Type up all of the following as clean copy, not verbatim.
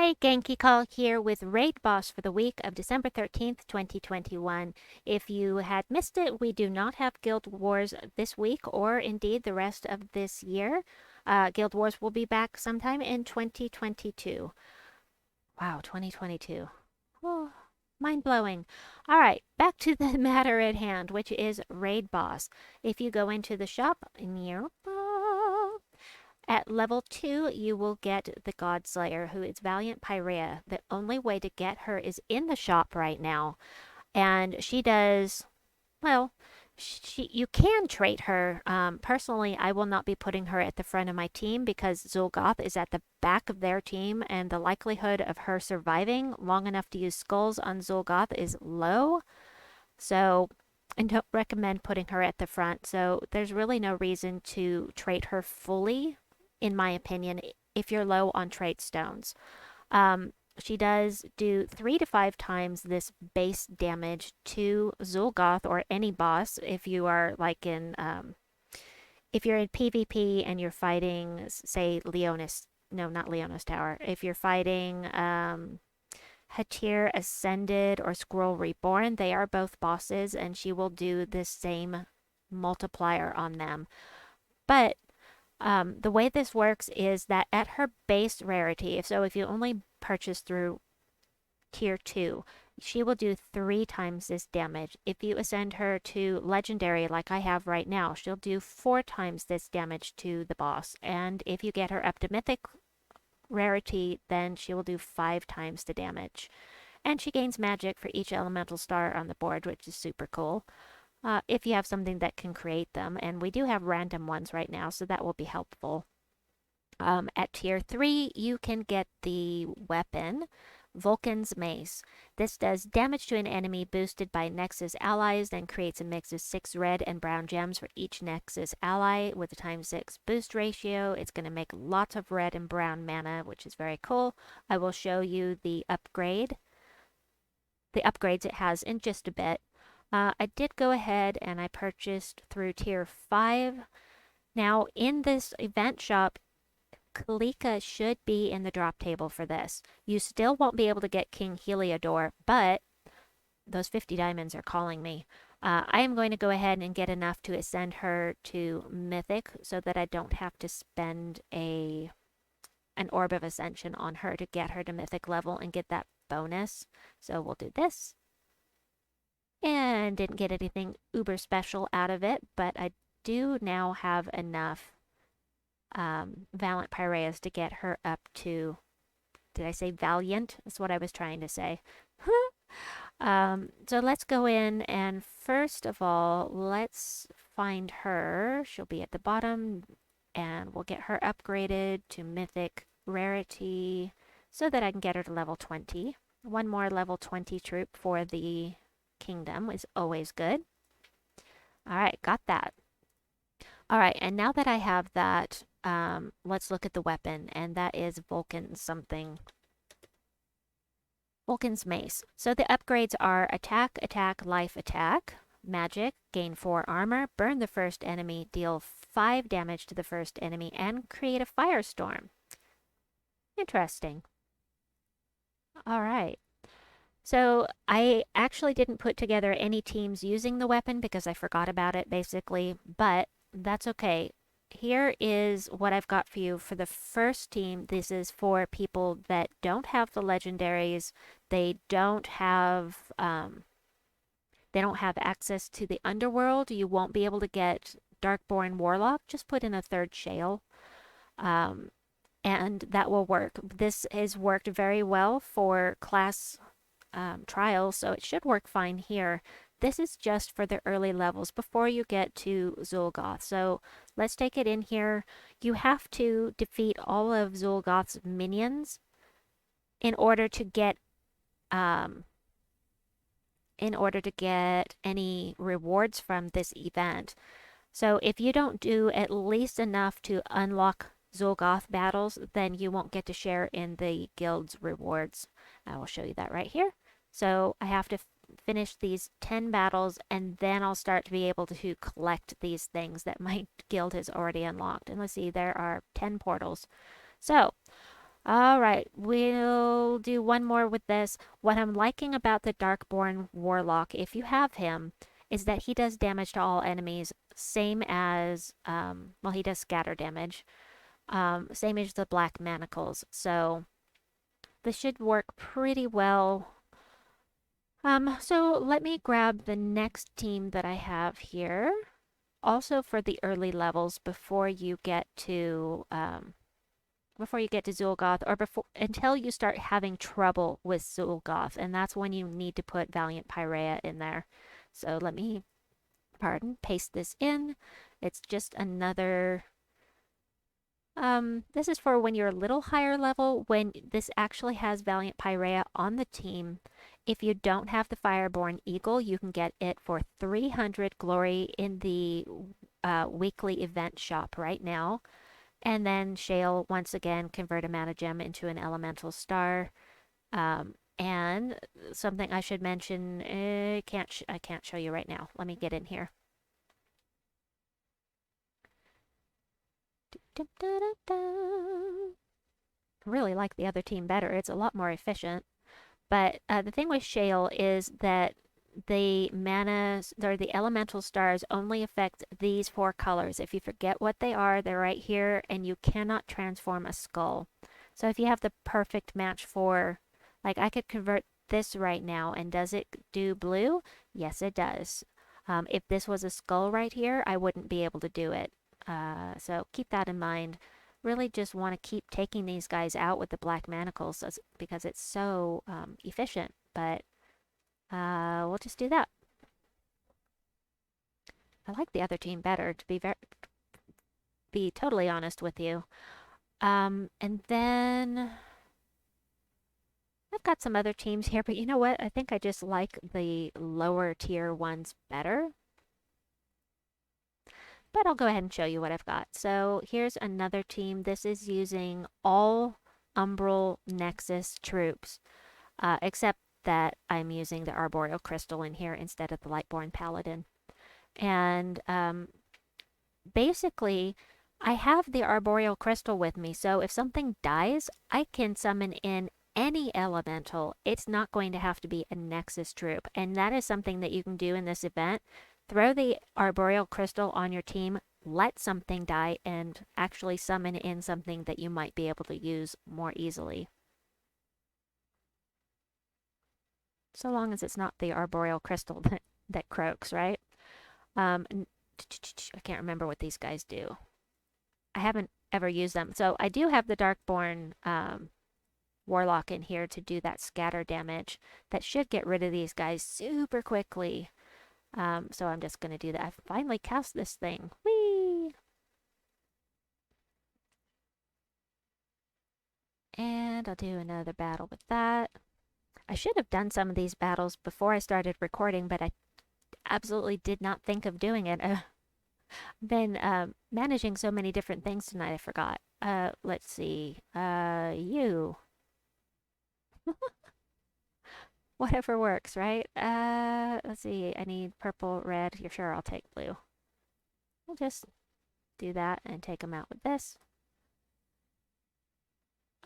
Hi, Genki Call here with Raid Boss for the week of December 13th, 2021. If you had missed it, we do not have Guild Wars this week or indeed the rest of this year. Guild Wars will be back sometime in 2022. Wow, 2022. Oh, mind blowing. All right, back to the matter at hand, which is Raid Boss. If you go into the shop near at level 2, you will get the Godslayer, who is Valiant Pyrea. The only way to get her is in the shop right now. And she does, well, you can trait her. Personally, I will not be putting her at the front of my team because Zuul is at the back of their team, and the likelihood of her surviving long enough to use skulls on Zuul is low. So I don't recommend putting her at the front. So there's really no reason to trait her fully, in my opinion, if you're low on trait stones. She does do 3 to 5 times this base damage to Zuul or any boss if you are like if you're in PvP and you're fighting, say, Leonis, no, not Leonis Tower. If you're fighting Hatir Ascended or Scroll Reborn, they are both bosses, and she will do the same multiplier on them. But the way this works is that at her base rarity, if you only purchase through tier 2, she will do 3 times this damage. If you ascend her to legendary like I have right now, she'll do 4 times this damage to the boss. And if you get her up to mythic rarity, then she will do 5 times the damage. And she gains magic for each elemental star on the board, which is super cool. If you have something that can create them, and we do have random ones right now, so that will be helpful. At tier 3, you can get the weapon, Volcan's Mace. This does damage to an enemy boosted by Nexus allies, then creates a mix of 6 red and brown gems for each Nexus ally with a ×6 boost ratio. It's going to make lots of red and brown mana, which is very cool. I will show you the upgrades it has in just a bit. I did go ahead and I purchased through tier 5. Now, in this event shop, Kalika should be in the drop table for this. You still won't be able to get King Heliodor, but those 50 diamonds are calling me. I am going to go ahead and get enough to ascend her to Mythic so that I don't have to spend an Orb of Ascension on her to get her to Mythic level and get that bonus. So we'll do this. And didn't get anything uber special out of it, but I do now have enough Valiant Pyreas to get her up to, did I say Valiant? That's what I was trying to say. So let's go in, and first of all, let's find her. She'll be at the bottom, and we'll get her upgraded to Mythic Rarity so that I can get her to level 20. One more level 20 troop for the Kingdom is always good. All right, got that. All right, and now that I have that, let's look at the weapon, and that is Volcan's Mace. So the upgrades are attack, attack, life, attack, magic, gain 4 armor, burn the first enemy, deal 5 damage to the first enemy, and create a firestorm. Interesting. All right. So I actually didn't put together any teams using the weapon because I forgot about it basically, but that's okay. Here is what I've got for you for the first team. This is for people that don't have the legendaries. They don't have access to the underworld. You won't be able to get Darkborn Warlock. Just put in a 3rd Shayle. And that will work. This has worked very well for class trials, so it should work fine here. This is just for the early levels before you get to Zuul. So let's take it in here. You have to defeat all of Zuul's minions in order to get any rewards from this event. So if you don't do at least enough to unlock Zuul battles, then you won't get to share in the guild's rewards. I will show you that right here. So I have to finish these 10 battles, and then I'll start to be able to collect these things that my guild has already unlocked. And let's see, there are 10 portals. So All right, we'll do one more with this. What I'm liking about the Darkborn Warlock, if you have him, is that he does damage to all enemies, same as, well, he does scatter damage, same as the Black Manacles. So this should work pretty well. So let me grab the next team that I have here. Also for the early levels before you get to Zul'Goth, or before until you start having trouble with Zul'Goth, and that's when you need to put Valiant Pyrea in there. So let me, paste this in. It's just another. This is for when you're a little higher level. When this actually has Valiant Pyrea on the team, if you don't have the Fireborn Eagle, you can get it for 300 glory in the weekly event shop right now. And then Shayle, once again, convert a mana gem into an elemental star. And something I should mention, I can't show you right now. Let me get in here. I really like the other team better. It's a lot more efficient. But the thing with Shayle is that the mana or the elemental stars only affect these four colors. If you forget what they are, they're right here, and you cannot transform a skull. So if you have the perfect match for, like, I could convert this right now, and does it do blue? Yes, it does. If this was a skull right here, I wouldn't be able to do it. So keep that in mind. Really just want to keep taking these guys out with the black manacles because it's so efficient. But we'll just do that. I like the other team better, to be totally honest with you. And then I've got some other teams here, but you know what? I think I just like the lower tier ones better. But I'll go ahead and show you what I've got. So here's another team. This is using all Umbral Nexus troops, except that I'm using the Arboreal Crystal in here instead of the Lightborn Paladin. And basically, I have the Arboreal Crystal with me, so if something dies, I can summon in any elemental. It's not going to have to be a Nexus troop, and that is something that you can do in this event. Throw the Arboreal Crystal on your team, let something die, and actually summon in something that you might be able to use more easily. So long as it's not the Arboreal Crystal that croaks, right? I can't remember what these guys do. I haven't ever used them. So I do have the Darkborn Warlock in here to do that scatter damage. That should get rid of these guys super quickly. So I'm just going to do that. I finally cast this thing. Whee! And I'll do another battle with that. I should have done some of these battles before I started recording, but I absolutely did not think of doing it. Been managing so many different things tonight, I forgot. Let's see. You. Whatever works, right? Let's see. I need purple, red. You're sure I'll take blue. We'll just do that and take them out with this.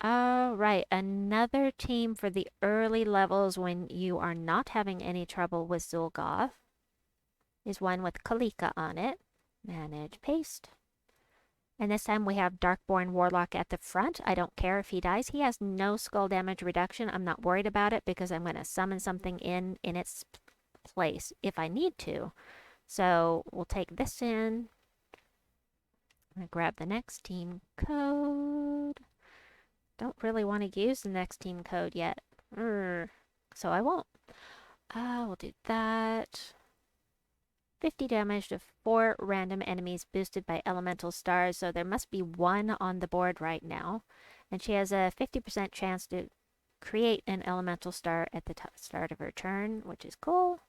All right, another team for the early levels when you are not having any trouble with Zul'Goth is one with Kalika on it. Manage, paste. And this time we have Darkborn Warlock at the front. I don't care if he dies. He has no skull damage reduction. I'm not worried about it because I'm going to summon something in its place if I need to. So we'll take this in. I'm going to grab the next team code. Don't really want to use the next team code yet. So I won't. We'll do that. 50 damage to 4 random enemies boosted by elemental stars, so there must be one on the board right now. And she has a 50% chance to create an elemental star at the start of her turn, which is cool.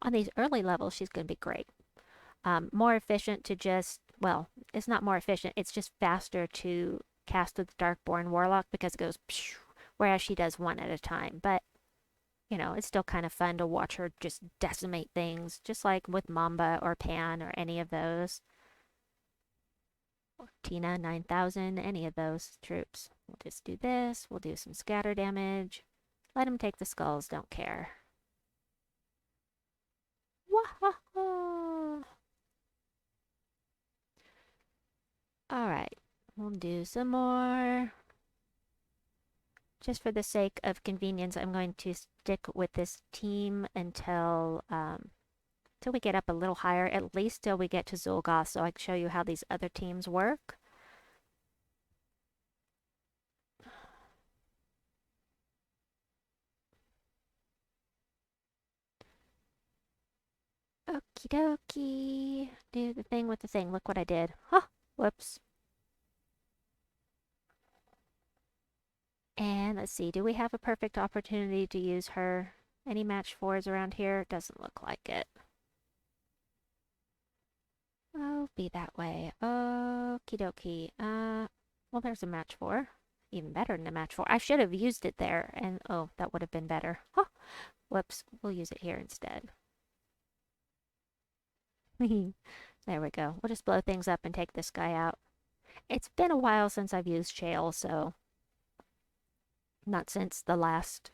On these early levels, she's going to be great. More efficient to just, well, it's not more efficient, it's just faster to cast with the Darkborn Warlock because it goes pshh, whereas she does one at a time. But you know, it's still kind of fun to watch her just decimate things, just like with Mamba or Pan or any of those. Tina 9000, any of those troops. We'll just do this. We'll do some scatter damage. Let him take the skulls, don't care. Wahaha! Alright, we'll do some more. Just for the sake of convenience, I'm going to stick with this team until we get up a little higher, at least till we get to Zul'Goth, so I can show you how these other teams work. Okie dokie. Do the thing with the thing. Look what I did. Huh! Whoops. And let's see, do we have a perfect opportunity to use her? Any match 4s around here? Doesn't look like it. Oh, be that way. Okie dokie. Well, there's a match 4. Even better than a match 4. I should have used it there, and oh, that would have been better. Huh! Whoops, we'll use it here instead. There we go. We'll just blow things up and take this guy out. It's been a while since I've used Shayle, so not since the last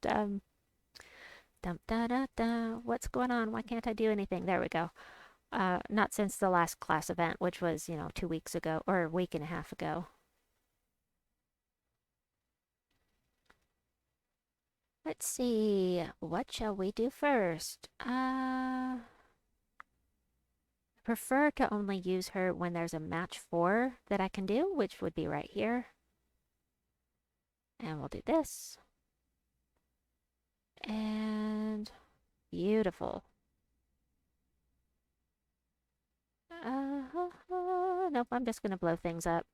dum da da da. What's going on? Why can't I do anything? There we go. Not since the last class event, which was, 2 weeks ago or a week and a half ago. Let's see. What shall we do first? Prefer to only use her when there's a match 4 that I can do, which would be right here. And we'll do this. And beautiful. Nope, I'm just going to blow things up.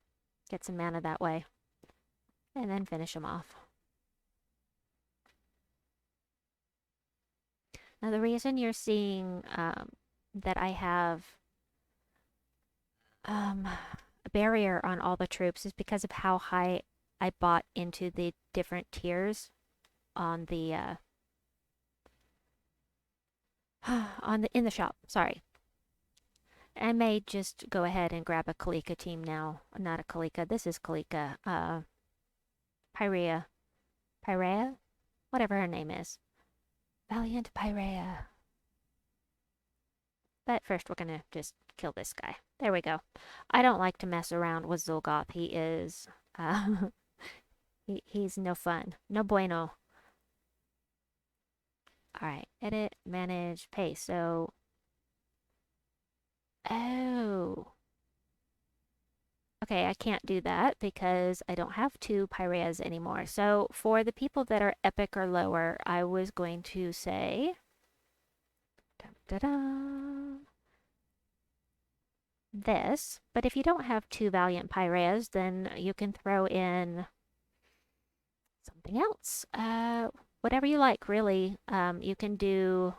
Get some mana that way. And then finish them off. Now the reason you're seeing that I have a barrier on all the troops is because of how high I bought into the different tiers on the in the shop. Sorry. I may just go ahead and grab a Kalika team now. Not a Kalika. This is Kalika. Pyrea. Pyrea? Whatever her name is. Valiant Pyrea. But first we're gonna just kill this guy. There we go. I don't like to mess around with Zul'Goth. He is he's no fun. No bueno. Alright, edit, manage, paste. So oh. Okay, I can't do that because I don't have 2 Pyreas anymore. So for the people that are epic or lower, I was going to say this. But if you don't have 2 Valiant Pyreas, then you can throw in something else. Whatever you like, really. You can do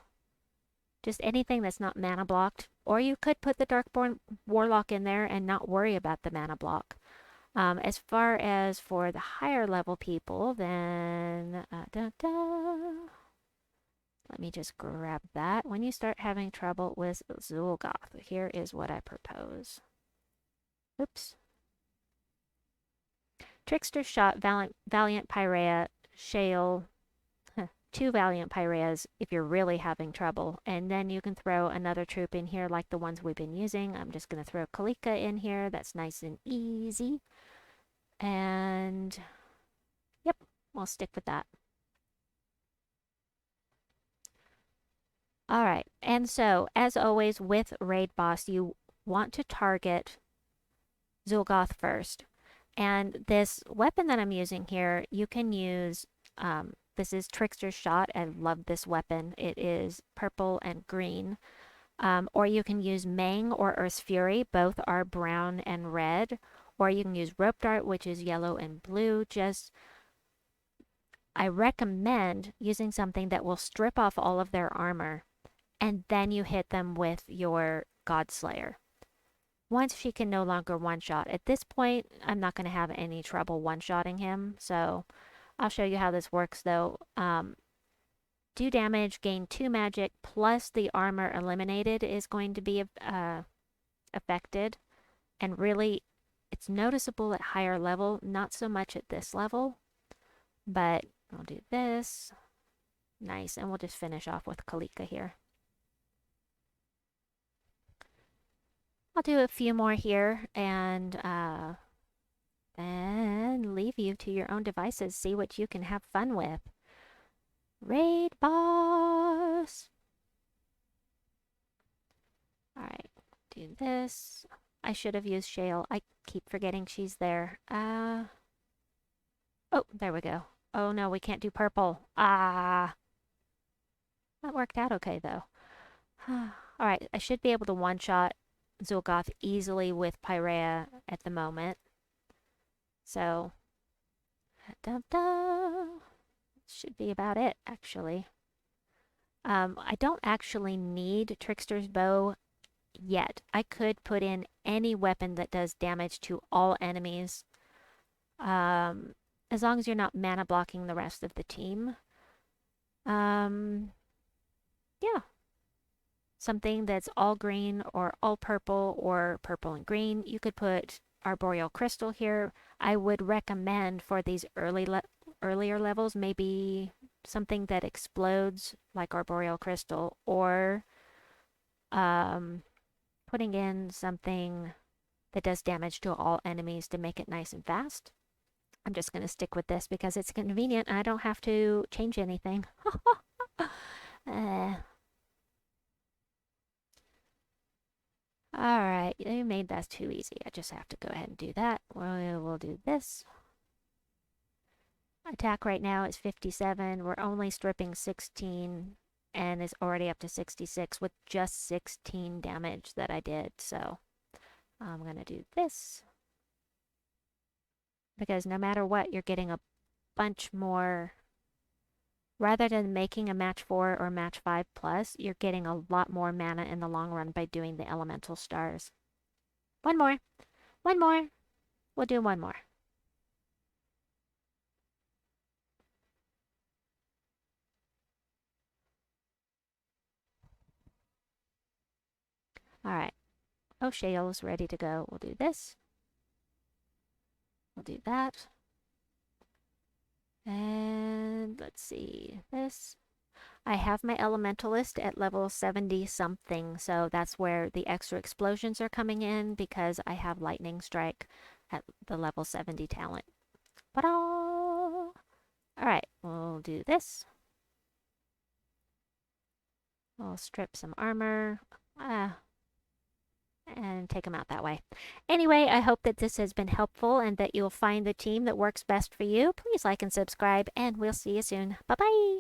just anything that's not mana blocked. Or you could put the Darkborn Warlock in there and not worry about the mana block. As far as for the higher level people, then... Let me just grab that. When you start having trouble with Zul'Goth, here is what I propose. Oops. Trickster Shot, Valiant Pyrea, Shayle, 2 Valiant Pyreas if you're really having trouble. And then you can throw another troop in here like the ones we've been using. I'm just going to throw Kalika in here. That's nice and easy. And yep, we'll stick with that. All right, and so as always with Raid Boss, you want to target Zul'Goth first. And this weapon that I'm using here, you can use, this is Trickster's Shot. I love this weapon. It is purple and green. Or you can use Mang or Earth's Fury. Both are brown and red. Or you can use Rope Dart, which is yellow and blue. I recommend using something that will strip off all of their armor. And then you hit them with your Godslayer. Once she can no longer one-shot. At this point, I'm not going to have any trouble one-shotting him. So I'll show you how this works though. Do damage, gain 2 magic, plus the armor eliminated is going to be affected. And really, it's noticeable at higher level, not so much at this level. But I'll do this. Nice. And we'll just finish off with Kalika here. I'll do a few more here and then leave you to your own devices. See what you can have fun with. Raid boss. All right, do this. I should have used Shayle. I keep forgetting she's there. Oh, there we go. Oh no, we can't do purple. Ah. That worked out okay though. Alright, I should be able to one-shot Zul'Goth easily with Pyrea at the moment. So, should be about it, actually. I don't actually need Trickster's Bow yet. I could put in any weapon that does damage to all enemies. As long as you're not mana blocking the rest of the team. Yeah. Something that's all green or all purple or purple and green. You could put Arboreal Crystal here. I would recommend for these earlier levels maybe something that explodes like Arboreal Crystal, or putting in something that does damage to all enemies to make it nice and fast. I'm just going to stick with this because it's convenient and I don't have to change anything. Alright, you made that too easy. I just have to go ahead and do that. We'll do this. Attack right now is 57. We're only stripping 16 and is already up to 66 with just 16 damage that I did. So I'm going to do this. Because no matter what, you're getting a bunch more. Rather than making a match 4 or match 5 plus, you're getting a lot more mana in the long run by doing the elemental stars. One more. One more. We'll do one more. Alright. Oh, Shayles ready to go. We'll do this. We'll do that. And let's see. This. I have my Elementalist at level 70 something, so that's where the extra explosions are coming in because I have Lightning Strike at the level 70 talent. Ta-da! Alright, we'll do this. We'll strip some armor. And take them out that way. Anyway, I hope that this has been helpful and that you'll find the team that works best for you. Please like and subscribe, and we'll see you soon. Bye-bye!